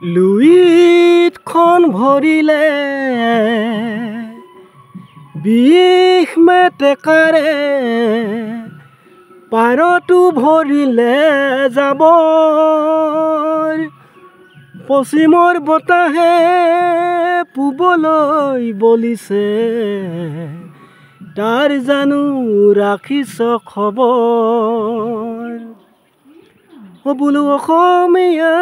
লুইতখন ভৰিলে বিষ মেটেকাৰে পাৰটো ভৰিলে যাবৰ পশ্চিমৰ বতাহে পূবলৈ বলিছে তাৰ জানো ৰাখিছ খবৰ বোলো অসমীয়া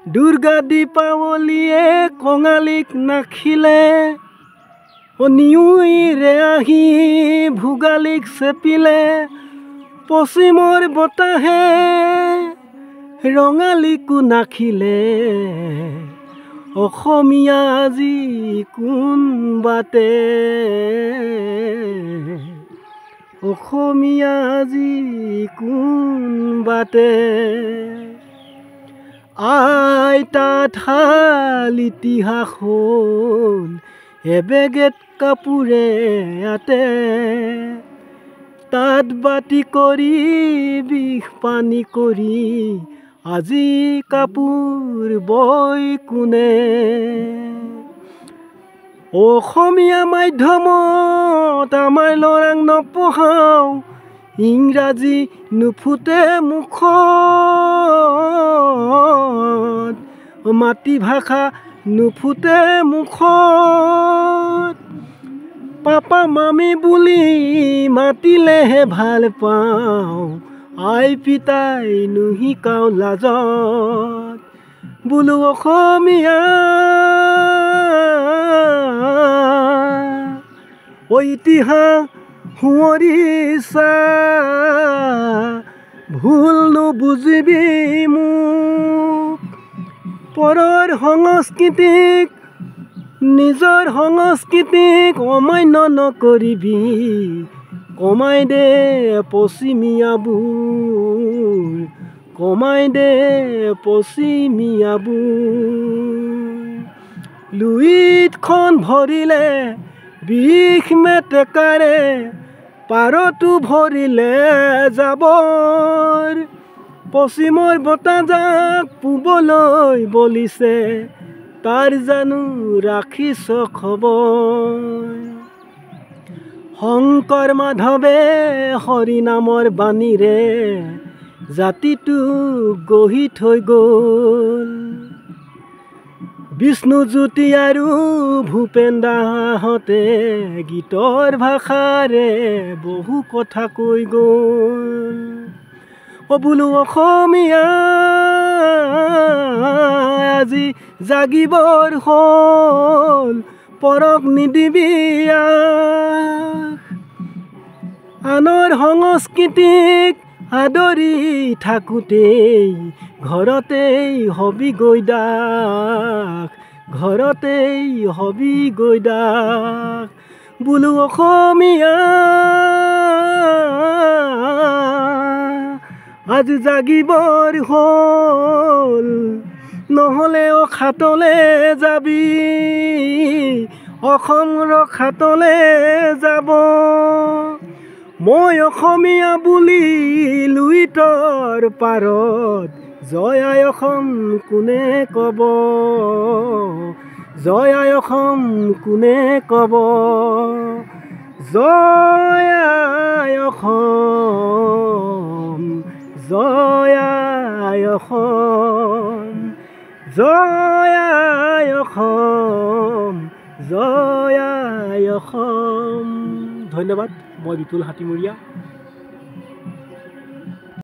দুৰ্গা দীপাৱলীয়ে কঙালীক নাখিলে নিউইৰে আহি ভোগালীক চেপিলে পশ্চিমৰ বতাহে ৰঙালীকো নাখিলে অসমীয়া আজি কোন বাটে অসমীয়া আজি কোন বাটে আইতা ঠাল ইতিহাস হ'ল এবেগেত কাপোৰে আতে তাত বাতি কৰি বিষ পানী কৰি আজি কাপোৰ বয় কোনে অসমীয়া মাধ্যমত আমাৰ ল'ৰাক নপঢ়াওঁ ইংৰাজী নুফুটে মুখত মাতৃভাষা নুফুটে মুখত পাপা মামী বুলি মাতিলেহে ভাল পাওঁ আই পিতাই নুশিকাওঁ লাজত বোলো অসমীয়া ইতিহাস সোঁৱৰিছা ভুল নুবুজিবি মোক পৰৰ সংস্কৃতিক নিজৰ সংস্কৃতিক অমান্য নকৰিবি কমাই দে পশ্চিমীয়াবোৰ কমাই দে পশ্চিমীয়াবোৰ লুইতখন ভৰিলে বিষ মেটেকাৰে পাৰটো ভৰিলে যাবৰ পশ্চিমৰ বতাহজাক পূবলৈ বলিছে তাৰ জানো ৰাখিছ খবৰ শংকৰ মাধৱে হৰি নামৰ বাণীৰে জাতিটোক গঢ়ি থৈ গ'ল বিষ্ণুজ্যোতি আৰু ভূপেন দাহঁতে গীতৰ ভাষাৰে বহু কথা কৈ গ'ল বোলো অসমীয়া আজি জাগিবৰ হ'ল পৰক নিদিবি আনৰ সংস্কৃতিক আদৰি থাকোঁতেই ঘৰতেই হবি গৈদাস ঘৰতেই হবি গৈদাস বোলো অসমীয়া আজি জাগিবৰ হ'ল নহ'লে অখাতলে যাবি অসম ৰখাতলে যাব মই অসমীয়া বুলি লুইতৰ পাৰত জয় আই অসম কোনে ক'ব জয় আই অসম কোনে ক'ব জয় আই অসম জয় আই অসম জয় আই অসম জয় আই অসম ধন্যবাদ মই বিপুল হাতীমূৰীয়া।